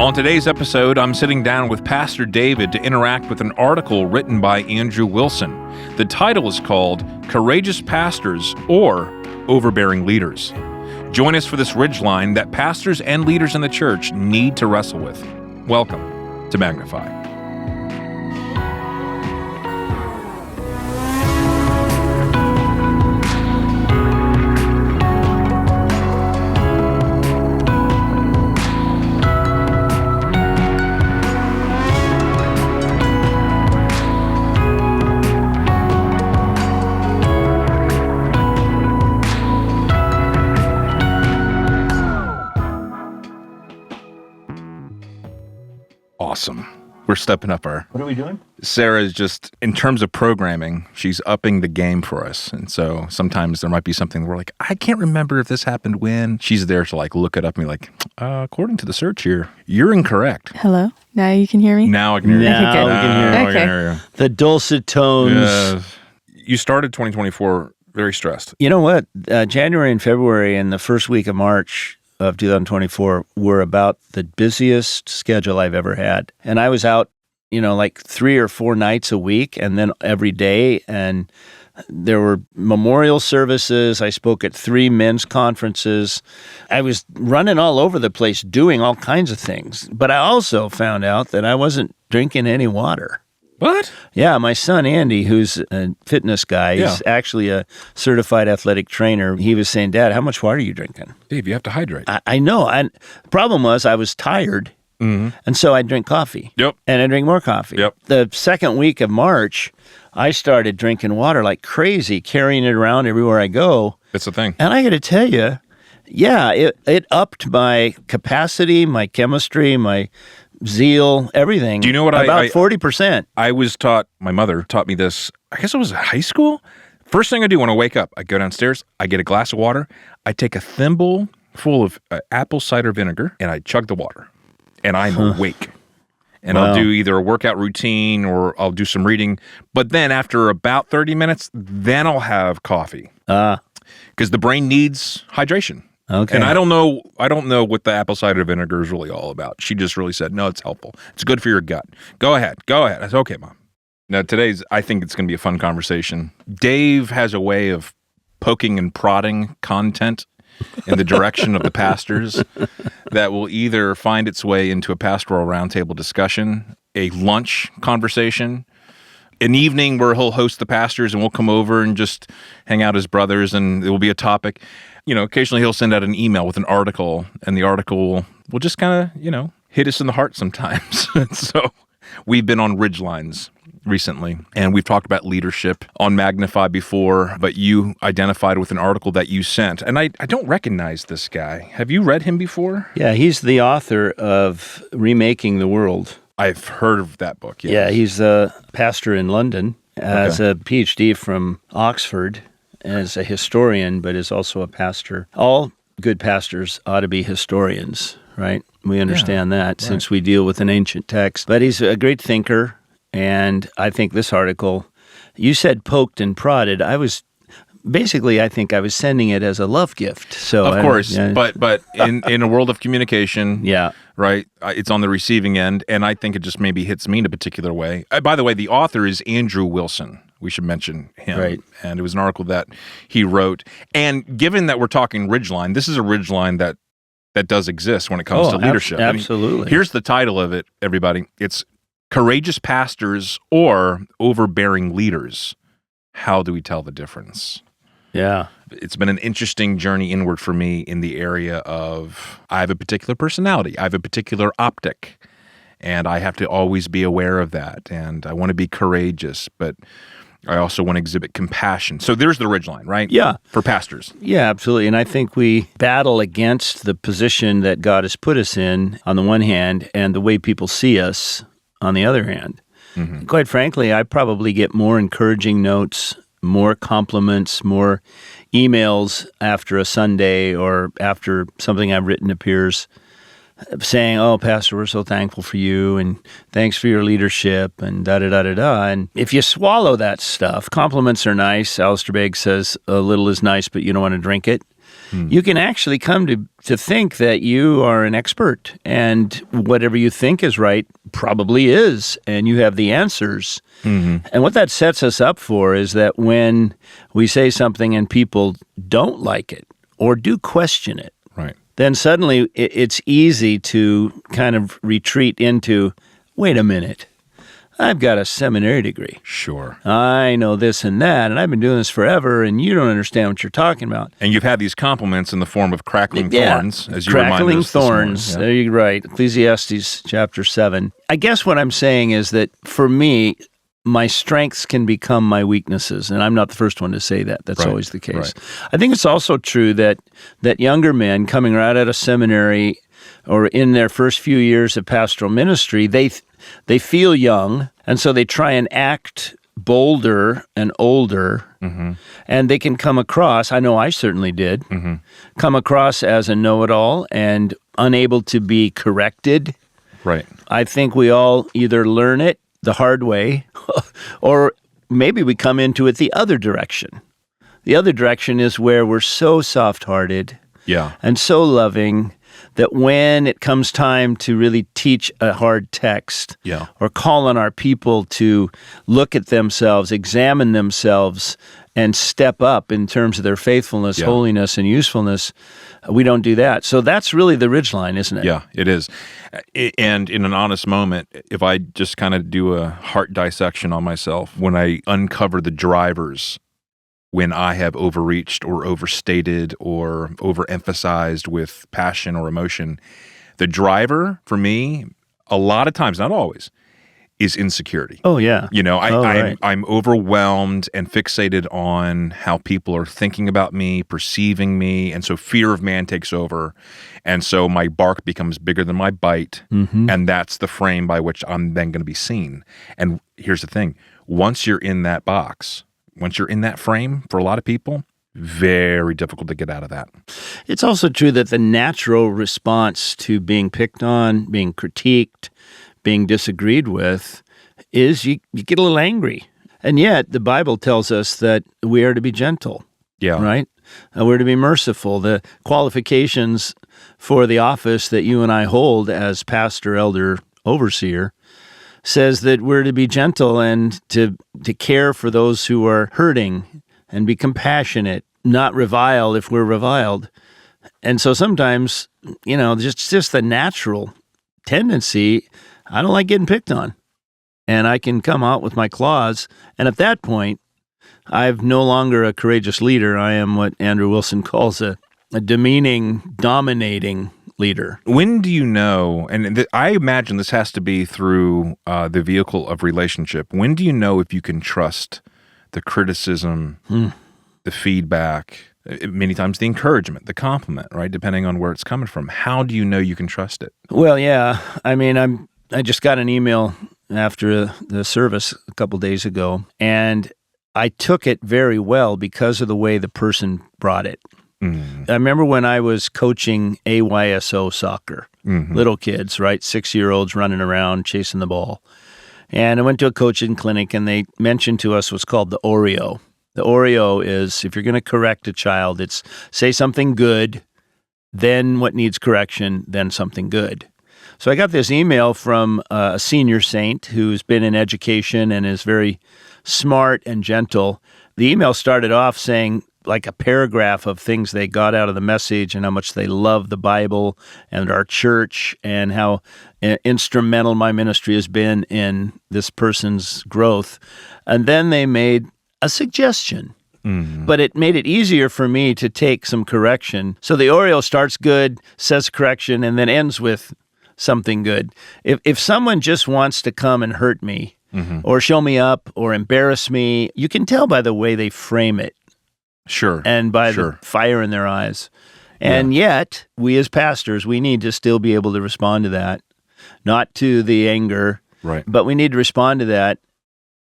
On today's episode, I'm sitting down with Pastor David to interact with an article written by Andrew Wilson. The title is called Courageous Pastors or Overbearing Leaders. Join us for this ridgeline that pastors and leaders in the church need to wrestle with. Welcome to Magnify. Awesome. We're stepping up our... What are we doing? Sarah is just, in terms of programming, she's upping the game for us. And so sometimes there might be something where we're like, I can't remember if this happened when. She's there to look it up and be like, according to the search here, you're incorrect. Hello? Now you can hear me? Now I can hear you. Now Okay, we can I can hear you. The dulcet tones. You started 2024 very stressed. You know what? January and February and the first week of March of 2024 were about the busiest schedule I've ever had. And I was out, 3 or 4 nights a week and then every day. And there were memorial services. I spoke at 3 men's conferences. I was running all over the place doing all kinds of things. But I also found out that I wasn't drinking any water. What? Yeah, my son Andy, who's a fitness guy, he's actually a certified athletic trainer. He was saying, Dad, how much water are you drinking? Dave, you have to hydrate. I know. And the problem was I was tired, and so I drink coffee. Yep. And I drink more coffee. Yep. The second week of March, I started drinking water like crazy, carrying it around everywhere I go. That's the thing. And I got to tell you, it upped my capacity, my chemistry, my zeal, everything. Do you know what about 40%. I was taught, my mother taught me this, I guess it was in high school. First thing I do when I wake up, I go downstairs, I get a glass of water, I take a thimble full of apple cider vinegar, and I chug the water. And I'm awake. And I'll do either a workout routine or I'll do some reading. But then after about 30 minutes, then I'll have coffee. Because the brain needs hydration. Okay. And I don't know what the apple cider vinegar is really all about. She just really said, no, it's helpful. It's good for your gut. Go ahead. I said, okay, Mom. Now, I think it's going to be a fun conversation. Dave has a way of poking and prodding content in the direction of the pastors that will either find its way into a pastoral roundtable discussion, a lunch conversation, an evening where he'll host the pastors and we'll come over and just hang out as brothers and it will be a topic. Occasionally he'll send out an email with an article, and the article will just kind of, hit us in the heart sometimes. So we've been on ridgelines recently, and we've talked about leadership on Magnify before, but you identified with an article that you sent. And I don't recognize this guy. Have you read him before? Yeah, he's the author of Remaking the World. I've heard of that book, yes. Yeah, he's a pastor in London, has a PhD from Oxford, as a historian, but is also a pastor. All good pastors ought to be historians, right? We understand that since we deal with an ancient text. But he's a great thinker, and I think this article, you said poked and prodded. I think I was sending it as a love gift. So of course, but in a world of communication, right, it's on the receiving end, and I think it just maybe hits me in a particular way. By the way, the author is Andrew Wilson. We should mention him. Right. And it was an article that he wrote. And given that we're talking ridgeline, this is a ridgeline that does exist when it comes to leadership. Absolutely. Here's the title of it, everybody. It's Courageous Pastors or Overbearing Leaders. How do we tell the difference? Yeah. It's been an interesting journey inward for me in the area of I have a particular personality. I have a particular optic. And I have to always be aware of that. And I want to be courageous, but I also want to exhibit compassion. So there's the ridgeline, right? Yeah. For pastors. Yeah, absolutely. And I think we battle against the position that God has put us in on the one hand and the way people see us on the other hand. Mm-hmm. Quite frankly, I probably get more encouraging notes, more compliments, more emails after a Sunday or after something I've written appears saying, oh, Pastor, we're so thankful for you, and thanks for your leadership, and da-da-da-da-da. And if you swallow that stuff, compliments are nice. Alistair Begg says, a little is nice, but you don't want to drink it. you can actually come to think that you are an expert, and whatever you think is right probably is, and you have the answers. And what that sets us up for is that when we say something and people don't like it or do question it, Right. then suddenly it's easy to kind of retreat into, wait a minute, I've got a seminary degree. Sure. I know this and that, and I've been doing this forever, and you don't understand what you're talking about. And you've had these compliments in the form of crackling thorns, as you reminded crackling us this morning. thorns. There you're right. Ecclesiastes chapter 7. I guess what I'm saying is that for me, my strengths can become my weaknesses, and I'm not the first one to say that. That's always the case. Right. I think it's also true that younger men coming right out of seminary or in their first few years of pastoral ministry, they feel young, and so they try and act bolder and older, and they can come across, I know I certainly did, come across as a know-it-all and unable to be corrected. Right. I think we all either learn it the hard way, or maybe we come into it the other direction. The other direction is where we're so soft-hearted and so loving that when it comes time to really teach a hard text or call on our people to look at themselves, examine themselves, and step up in terms of their faithfulness, holiness, and usefulness, we don't do that. So that's really the ridgeline, isn't it? Yeah, it is. And in an honest moment, if I just kind of do a heart dissection on myself, when I uncover the drivers, when I have overreached or overstated or overemphasized with passion or emotion, the driver for me, a lot of times, not always, is insecurity. Oh, yeah. You know, I'm overwhelmed and fixated on how people are thinking about me, perceiving me, and so fear of man takes over, and so my bark becomes bigger than my bite, and that's the frame by which I'm then going to be seen. And here's the thing. Once you're in that box, once you're in that frame, for a lot of people, very difficult to get out of that. It's also true that the natural response to being picked on, being critiqued, being disagreed with is you get a little angry. And yet the Bible tells us that we are to be gentle. Yeah. Right? We're to be merciful. The qualifications for the office that you and I hold as pastor, elder, overseer says that we're to be gentle and to care for those who are hurting and be compassionate, not revile if we're reviled. And so sometimes, you know, just the natural tendency, I don't like getting picked on. And I can come out with my claws. And at that point, I'm no longer a courageous leader. I am what Andrew Wilson calls a demeaning, dominating leader. When do you know, and I imagine this has to be through the vehicle of relationship, when do you know if you can trust the criticism, the feedback, many times the encouragement, the compliment, right, depending on where it's coming from? How do you know you can trust it? Well, yeah. I mean, I just got an email after the service a couple days ago, and I took it very well because of the way the person brought it. I remember when I was coaching AYSO soccer, little kids, right, 6-year-olds running around chasing the ball. And I went to a coaching clinic, and they mentioned to us what's called the Oreo. The Oreo is, if you're going to correct a child, it's say something good, then what needs correction, then something good. So I got this email from a senior saint who's been in education and is very smart and gentle. The email started off saying, like a paragraph of things they got out of the message and how much they love the Bible and our church and how instrumental my ministry has been in this person's growth. And then they made a suggestion, but it made it easier for me to take some correction. So the Oreo starts good, says correction, and then ends with something good. If someone just wants to come and hurt me or show me up or embarrass me, you can tell by the way they frame it. Sure. And by the fire in their eyes. And yet, we as pastors, we need to still be able to respond to that, not to the anger, right, but we need to respond to that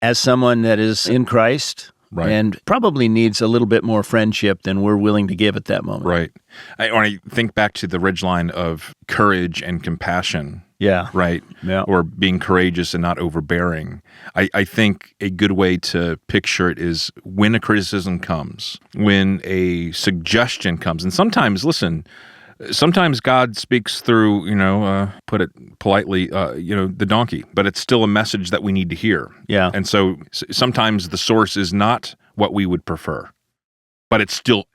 as someone that is in Christ and probably needs a little bit more friendship than we're willing to give at that moment. Right. When I think back to the ridgeline of courage and compassion, Yeah. right? Yeah. Or being courageous and not overbearing. I think a good way to picture it is when a criticism comes, when a suggestion comes, and sometimes, listen, sometimes God speaks through, put it politely, the donkey, but it's still a message that we need to hear. Yeah. And so sometimes the source is not what we would prefer, but it's still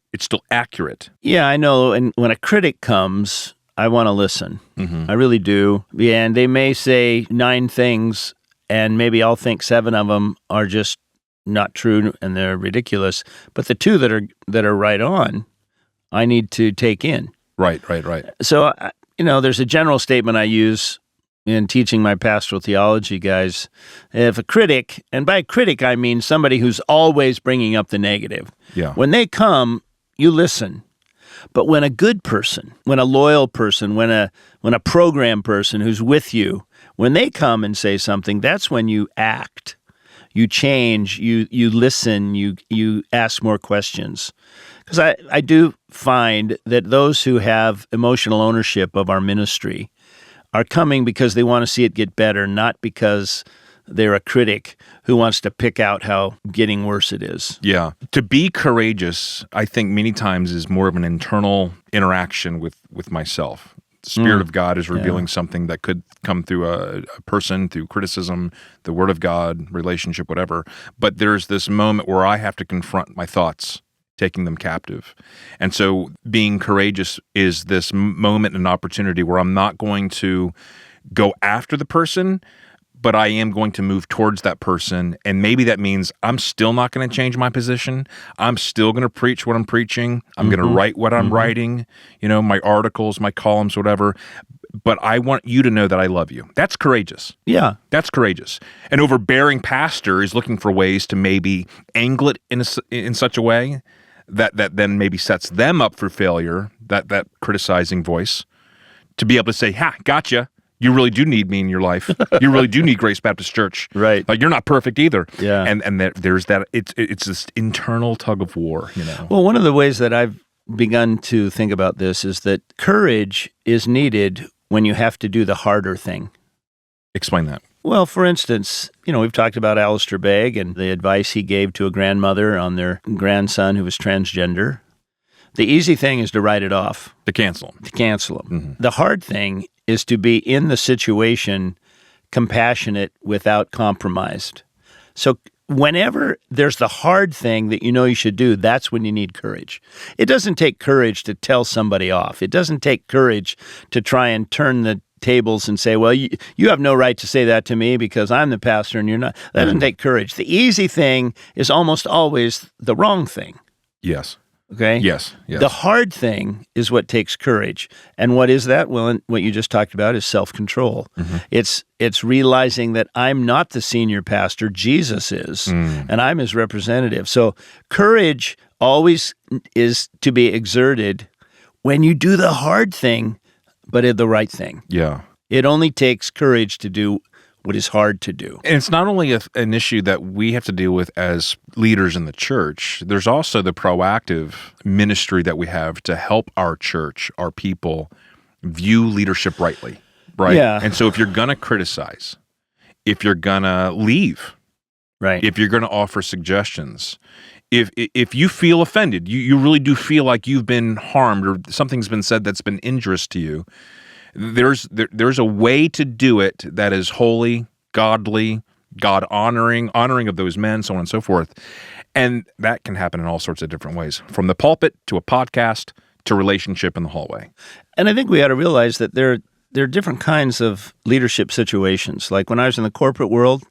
accurate. Yeah, I know. And when a critic comes, I want to listen. I really do. Yeah, and they may say 9 things, and maybe I'll think 7 of them are just not true and they're ridiculous. But the 2 that are right on, I need to take in. Right. So, there's a general statement I use in teaching my pastoral theology guys. If a critic, and by critic I mean somebody who's always bringing up the negative, when they come, you listen. But when a good person, when a loyal person, when a program person who's with you, when they come and say something, that's when you act. You change, you listen, you ask more questions. Because I do find that those who have emotional ownership of our ministry are coming because they want to see it get better, not because they're a critic who wants to pick out how getting worse it is. Yeah. To be courageous, I think many times is more of an internal interaction with myself. The Spirit of God is revealing something that could come through a person, through criticism, the Word of God, relationship, whatever. But there's this moment where I have to confront my thoughts, taking them captive. And so being courageous is this moment and opportunity where I'm not going to go after the person, but I am going to move towards that person. And maybe that means I'm still not going to change my position. I'm still going to preach what I'm preaching. I'm going to write what I'm writing, my articles, my columns, whatever. But I want you to know that I love you. That's courageous. Yeah. That's courageous. An overbearing pastor is looking for ways to maybe angle it in such a way that then maybe sets them up for failure, that criticizing voice, to be able to say, ha, gotcha. You really do need me in your life. You really do need Grace Baptist Church. Right. Like, you're not perfect either. Yeah. And there's that, it's this internal tug of war, Well, one of the ways that I've begun to think about this is that courage is needed when you have to do the harder thing. Explain that. Well, for instance, we've talked about Alistair Begg and the advice he gave to a grandmother on their grandson who was transgender. The easy thing is to write it off. To cancel him. Mm-hmm. The hard thing is to be in the situation compassionate without compromised. So whenever there's the hard thing that you should do, that's when you need courage. It doesn't take courage to tell somebody off. It doesn't take courage to try and turn the tables and say, well, you have no right to say that to me because I'm the pastor and you're not. That doesn't take courage. The easy thing is almost always the wrong thing. Yes. Okay? Yes. The hard thing is what takes courage. And what is that? Well, what you just talked about is self-control. It's realizing that I'm not the senior pastor, Jesus is, and I'm his representative. So courage always is to be exerted when you do the hard thing, but the right thing. Yeah. It only takes courage to do what is hard to do. And it's not only an issue that we have to deal with as leaders in the church. There's also the proactive ministry that we have to help our church, our people, view leadership rightly, right? Yeah. And so if you're going to criticize, if you're going to leave, right? If you're going to offer suggestions, if you feel offended, you really do feel like you've been harmed or something's been said that's been injurious to you, there's a way to do it that is holy, godly, God honoring of those men, so on and so forth. And that can happen in all sorts of different ways, from the pulpit to a podcast to relationship in the hallway. And I think we ought to realize that there are different kinds of leadership situations. Like when I was in the corporate world,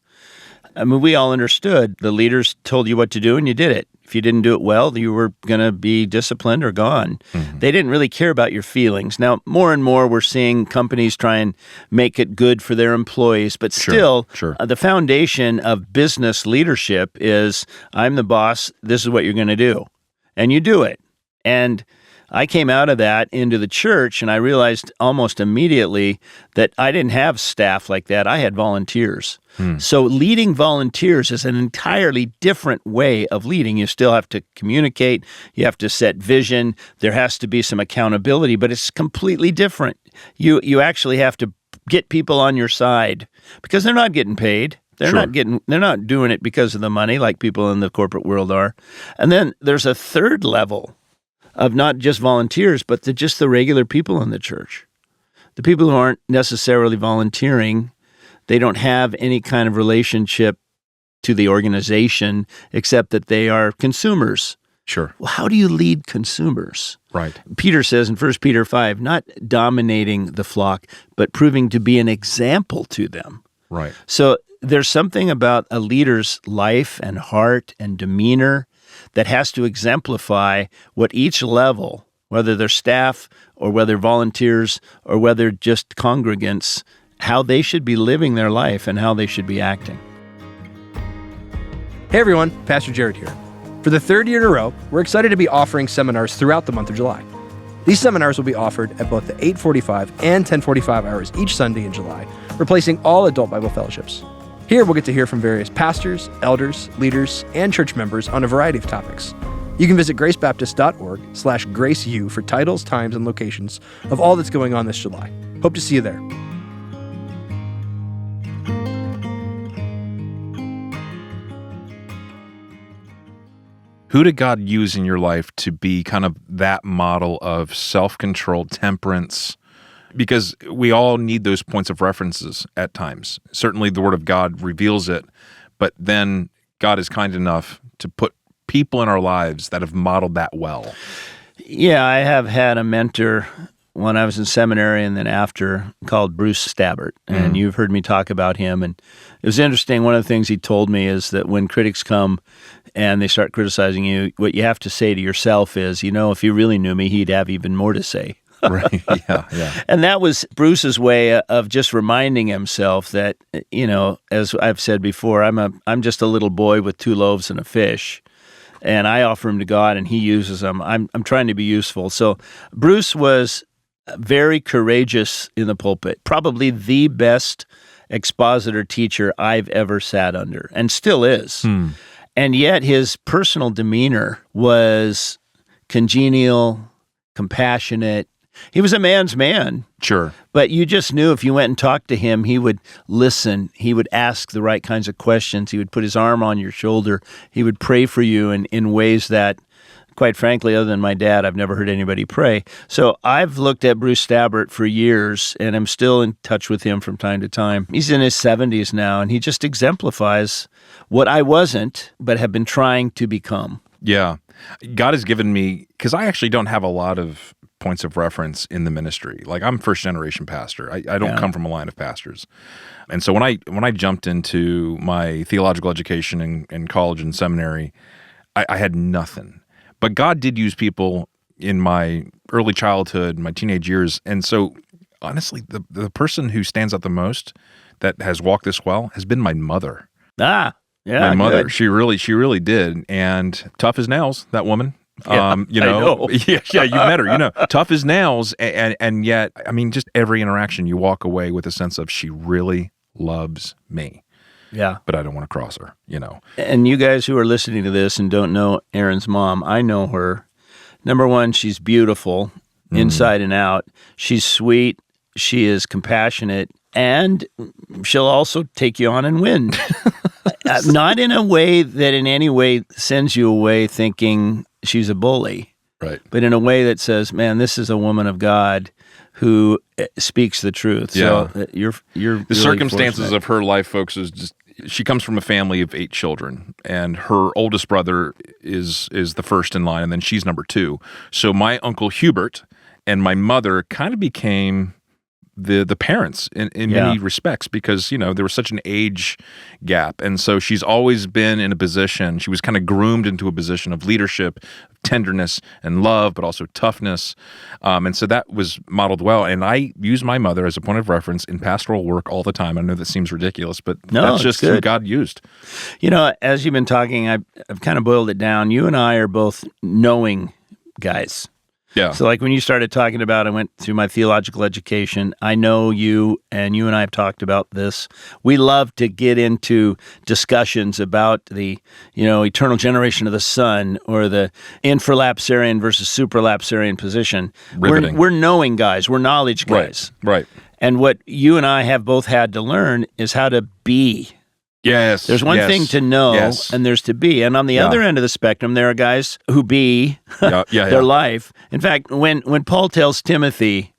we all understood the leaders told you what to do and you did it. If you didn't do it well, you were going to be disciplined or gone. They didn't really care about your feelings. Now, more and more, we're seeing companies try and make it good for their employees. But still, the foundation of business leadership is, I'm the boss, this is what you're going to do. And you do it. And I came out of that into the church, and I realized almost immediately that I didn't have staff like that. I had volunteers. So leading volunteers is an entirely different way of leading. You still have to communicate. You have to set vision. There has to be some accountability, but it's completely different. You actually have to get people on your side because they're not getting paid. They're not doing it because of the money like people in the corporate world are. And then there's a third level of not just volunteers, but just the regular people in the church. The people who aren't necessarily volunteering, they don't have any kind of relationship to the organization except that they are consumers. Sure. Well, how do you lead consumers? Right. Peter says in 1 Peter 5, not dominating the flock, but proving to be an example to them. Right. So there's something about a leader's life and heart and demeanor that has to exemplify what each level, whether they're staff or whether volunteers or whether just congregants, how they should be living their life and how they should be acting. Hey everyone, Pastor Jared here. For the third year in a row, we're excited to be offering seminars throughout the month of July. These seminars will be offered at both the 8:45 and 10:45 hours each Sunday in July, replacing all adult Bible fellowships. Here we'll get to hear from various pastors, elders, leaders, and church members on a variety of topics. You can visit gracebaptist.org/graceu for titles, times, and locations of all that's going on this July. Hope to see you there. Who did God use in your life to be kind of that model of self-control, temperance? Because we all need those points of references at times. Certainly the Word of God reveals it, but then God is kind enough to put people in our lives that have modeled that well. Yeah, I have had a mentor when I was in seminary and then after called Bruce Stabbert, and you've heard me talk about him. And it was interesting. One of the things he told me is that when critics come and they start criticizing you, what you have to say to yourself is, if he really knew me, he'd have even more to say. Right. Yeah. And that was Bruce's way of just reminding himself that, as I've said before, I'm just a little boy with 2 loaves and a fish, and I offer them to God, and He uses them. I'm trying to be useful. So Bruce was very courageous in the pulpit, probably the best expositor teacher I've ever sat under, and still is. And yet his personal demeanor was congenial, compassionate. He was a man's man. Sure. But you just knew if you went and talked to him, he would listen. He would ask the right kinds of questions. He would put his arm on your shoulder. He would pray for you in ways that, quite frankly, other than my dad, I've never heard anybody pray. So I've looked at Bruce Stabbert for years, and I'm still in touch with him from time to time. He's in his 70s now, and he just exemplifies what I wasn't, but have been trying to become. Yeah. God has given me, because I actually don't have a lot of points of reference in the ministry. Like, I'm first-generation pastor. I don't come from a line of pastors. And so when I jumped into my theological education in college and seminary, I had nothing. But God did use people in my early childhood, my teenage years. And so, honestly, the person who stands out the most that has walked this well has been my mother. Yeah, my mother. good. She really did. And tough as nails, that woman. Yeah, I know. Yeah, you met her, tough as nails. And yet, just every interaction you walk away with a sense of she really loves me. Yeah. But I don't want to cross her, And you guys who are listening to this and don't know Aaron's mom, I know her. Number one, she's beautiful inside and out. She's sweet. She is compassionate. And she'll also take you on and win. Not in a way that in any way sends you away thinking she's a bully. Right. But in a way that says, man, this is a woman of God who speaks the truth. Yeah. So you're the really circumstances fortunate. of her life, folks, is just she comes from a family of 8 children, and her oldest brother is the first in line, and then she's number 2. So my Uncle Hubert and my mother kind of became the parents in many respects because, there was such an age gap. And so she's always been in a position, she was kind of groomed into a position of leadership, tenderness and love, but also toughness. And so that was modeled well. And I use my mother as a point of reference in pastoral work all the time. I know that seems ridiculous, but that's just who God used. As you've been talking, I've kind of boiled it down. You and I are both knowing guys. Yeah. So like when you started talking about, I went through my theological education. I know you, and you and I have talked about this. We love to get into discussions about the, eternal generation of the Son or the infralapsarian versus supralapsarian position. Riveting. We're knowing guys. We're knowledge guys. Right. And what you and I have both had to learn is how to be. Yes. There's one thing to know, and there's to be. And on the other end of the spectrum, there are guys who be their life. In fact, when Paul tells Timothy,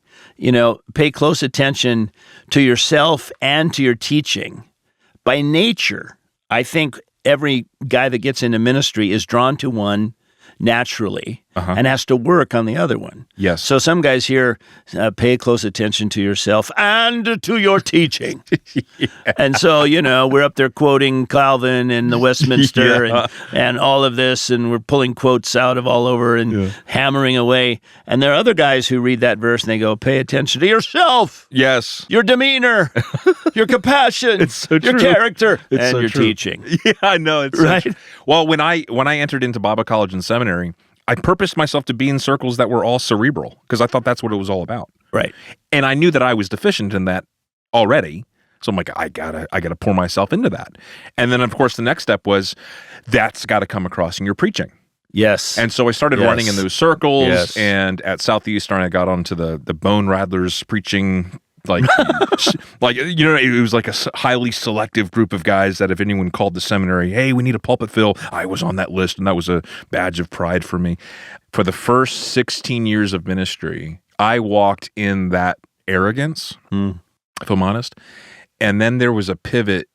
pay close attention to yourself and to your teaching, by nature, I think every guy that gets into ministry is drawn to one naturally and has to work on the other one. Yes. So some guys here pay close attention to yourself and to your teaching. And so, we're up there quoting Calvin and the Westminster and all of this, and we're pulling quotes out of all over and hammering away. And there are other guys who read that verse and they go, pay attention to yourself. Yes. Your demeanor, your compassion, your character, and your teaching. Yeah, I know. It's right. Well, when I entered into Bible college and seminary, I purposed myself to be in circles that were all cerebral because I thought that's what it was all about. Right. And I knew that I was deficient in that already. So I'm like, I gotta pour myself into that. And then, of course, the next step was that's got to come across in your preaching. Yes. And so I started running in those circles. Yes. And at Southeastern, I got onto the Bone Rattlers preaching. It was like a highly selective group of guys that if anyone called the seminary, hey, we need a pulpit fill, I was on that list, and that was a badge of pride for me. For the first 16 years of ministry, I walked in that arrogance, if I'm honest, and then there was a pivot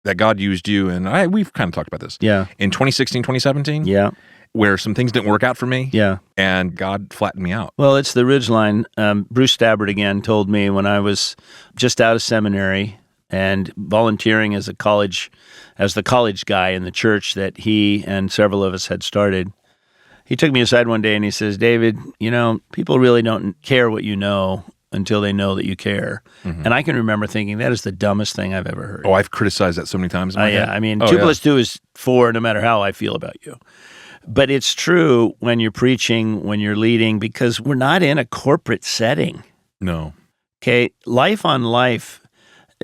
that God used you, and we've kind of talked about this. Yeah. In 2016, 2017? Yeah. Where some things didn't work out for me. Yeah. And God flattened me out. Well, it's the ridgeline. Bruce Stabbert again told me when I was just out of seminary and volunteering as the college guy in the church that he and several of us had started. He took me aside one day and he says, David, people really don't care what you know until they know that you care. Mm-hmm. And I can remember thinking that is the dumbest thing I've ever heard. Oh, I've criticized that so many times in my head. Yeah. I mean, 2 plus 2 is 4 no matter how I feel about you. But it's true when you're preaching, when you're leading, because we're not in a corporate setting. No. Okay, life on life.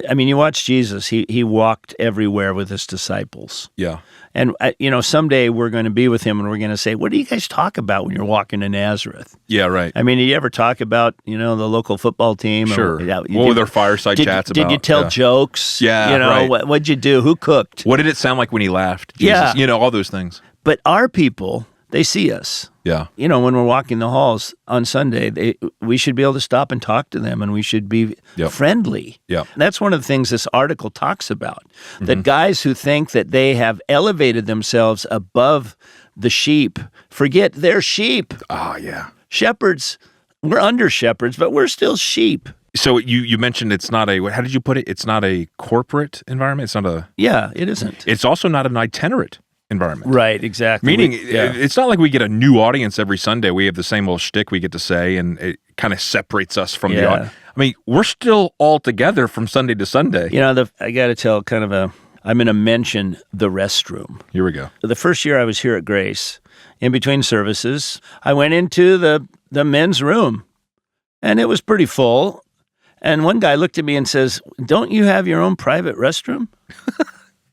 I mean, you watch Jesus. He walked everywhere with his disciples. Yeah. And, someday we're going to be with him and we're going to say, what do you guys talk about when you're walking to Nazareth? Yeah, right. I mean, did you ever talk about, the local football team? Sure. What were their fireside chats about? Did you tell jokes? Yeah, right. What'd you do? Who cooked? What did it sound like when he laughed? Jesus? Yeah. All those things. But our people, they see us. Yeah. When we're walking the halls on Sunday, we should be able to stop and talk to them, and we should be friendly. Yeah. That's one of the things this article talks about, that guys who think that they have elevated themselves above the sheep forget they're sheep. Oh, yeah. Shepherds, we're under shepherds, but we're still sheep. So you mentioned it's not how did you put it? It's not a corporate environment? It's not a... Yeah, it isn't. It's also not an itinerant environment. Right, exactly. Meaning, it's not like we get a new audience every Sunday. We have the same old shtick we get to say, and it kind of separates us from the audience. I mean, we're still all together from Sunday to Sunday. I got to tell I'm going to mention the restroom. Here we go. The first year I was here at Grace, in between services, I went into the men's room, and it was pretty full. And one guy looked at me and says, don't you have your own private restroom?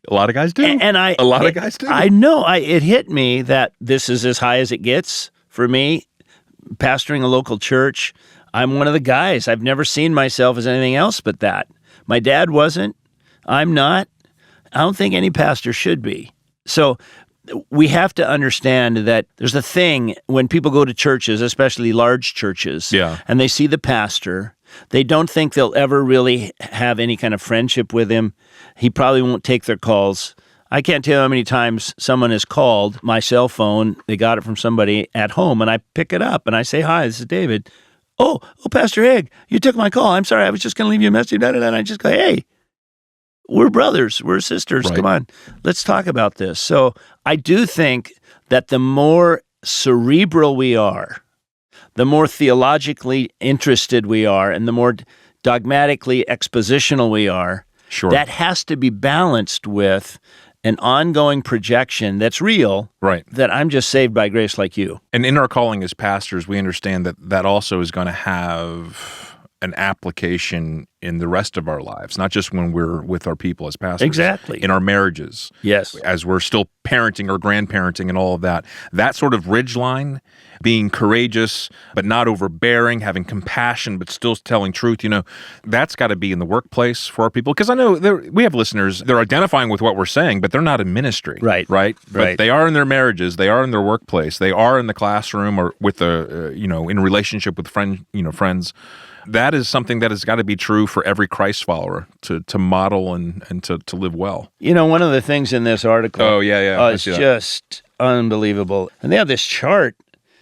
A lot of guys do. A lot of guys do. I know. It hit me that this is as high as it gets for me, pastoring a local church. I'm one of the guys. I've never seen myself as anything else but that. My dad wasn't. I'm not. I don't think any pastor should be. So we have to understand that there's a thing when people go to churches, especially large churches, and they see the pastor, they don't think they'll ever really have any kind of friendship with him. He probably won't take their calls. I can't tell you how many times someone has called my cell phone. They got it from somebody at home, and I pick it up, and I say, hi, this is David. Oh, Pastor Haig, you took my call. I'm sorry, I was just going to leave you a message. And I just go, hey, we're brothers, we're sisters. Right. Come on, let's talk about this. So I do think that the more cerebral we are, the more theologically interested we are, and the more dogmatically expositional we are, that has to be balanced with an ongoing projection that's real, that I'm just saved by grace like you. And in our calling as pastors, we understand that also is going to have an application in the rest of our lives, not just when we're with our people as pastors. Exactly. In our marriages. Yes. As we're still parenting or grandparenting and all of that. That sort of ridgeline, being courageous but not overbearing, having compassion but still telling truth, that's got to be in the workplace for our people. Because I know we have listeners, they're identifying with what we're saying, but they're not in ministry. Right. But they are in their marriages, they are in their workplace, they are in the classroom or with in relationship with friends. That is something that has got to be true for every Christ follower to model and to live well. One of the things in this article is just unbelievable. And they have this chart.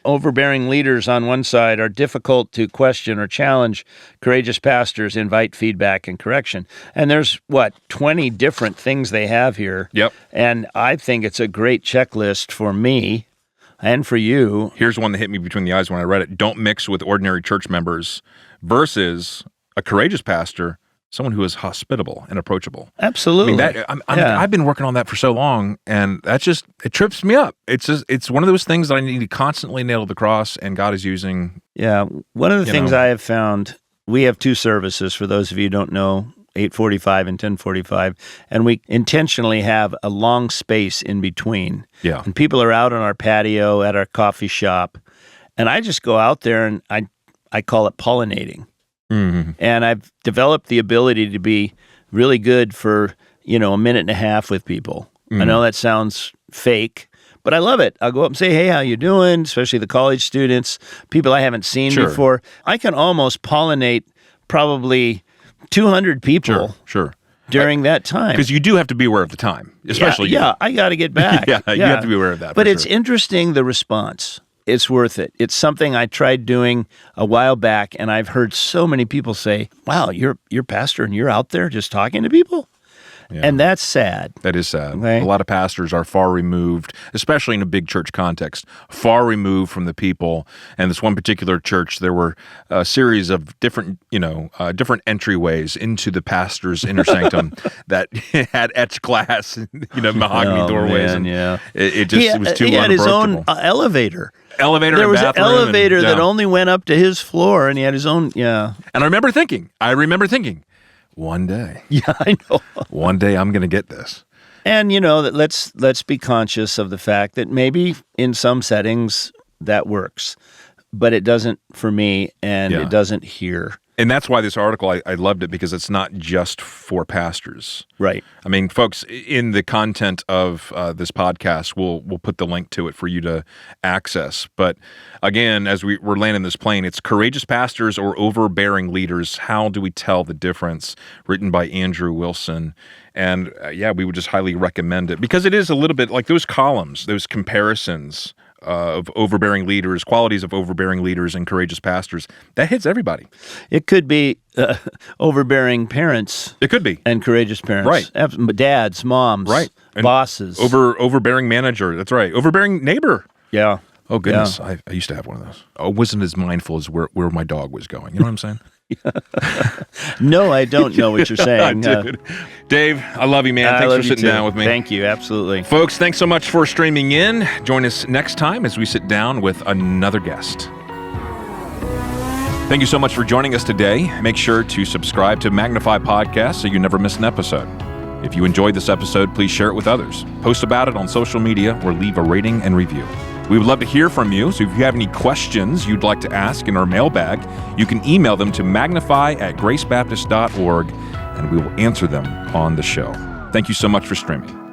Overbearing leaders on one side are difficult to question or challenge. Courageous pastors invite feedback and correction. And there's, 20 different things they have here. Yep. And I think it's a great checklist for me and for you. Here's one that hit me between the eyes when I read it. Don't mix with ordinary church members versus a courageous pastor, someone who is hospitable and approachable. Absolutely. I've been working on that for so long, and it trips me up. It's one of those things that I need to constantly nail to the cross, and God is using. Yeah. One of the things I have found, we have 2 services, for those of you who don't know, 8:45 and 10:45, and we intentionally have a long space in between. Yeah. And people are out on our patio at our coffee shop, and I just go out there and I call it pollinating. Mm-hmm. And I've developed the ability to be really good for, a minute and a half with people. Mm-hmm. I know that sounds fake, but I love it. I'll go up and say, hey, how you doing? Especially the college students, people I haven't seen before. I can almost pollinate probably 200 people during that time. Because you do have to be aware of the time, especially you. Yeah, I got to get back. You have to be aware of that. But it's interesting, the response. It's worth it. It's something I tried doing a while back, and I've heard so many people say, wow, you're pastor and you're out there just talking to people? Yeah. And that's sad. That is sad. Okay? A lot of pastors are far removed, especially in a big church context, far removed from the people. And this one particular church, there were a series of different entryways into the pastor's inner sanctum that had etched glass, mahogany doorways. Man, and it was too He had his own elevator. There was an elevator that only went up to his floor, and he had his own, And I remember thinking, one day. Yeah, I know. One day I'm going to get this. And, that let's be conscious of the fact that maybe in some settings that works, but it doesn't for me, and it doesn't here. And that's why this article, I loved it, because it's not just for pastors. Right. I mean, folks, in the content of this podcast, we'll put the link to it for you to access. But again, as we're landing this plane, it's Courageous Pastors or Overbearing Leaders. How do we tell the difference? Written by Andrew Wilson. And we would just highly recommend it, because it is a little bit like those columns, those comparisons of overbearing leaders, qualities of overbearing leaders and courageous pastors. That hits everybody. It could be overbearing parents. It could be. And courageous parents. Right. Dads, moms. Right. And bosses. Overbearing manager. That's right. Overbearing neighbor. Yeah. Oh, goodness. Yeah. I used to have one of those. I wasn't as mindful as where my dog was going. You know what I'm saying? No, I don't know what you're saying. Dude. Dave, I love you, man. Thanks for sitting down with me. Thank you. Absolutely. Folks, thanks so much for streaming in. Join us next time as we sit down with another guest. Thank you so much for joining us today. Make sure to subscribe to Magnify Podcast so you never miss an episode. If you enjoyed this episode, please share it with others. Post about it on social media or leave a rating and review. We would love to hear from you, so if you have any questions you'd like to ask in our mailbag, you can email them to magnify@gracebaptist.org, and we will answer them on the show. Thank you so much for streaming.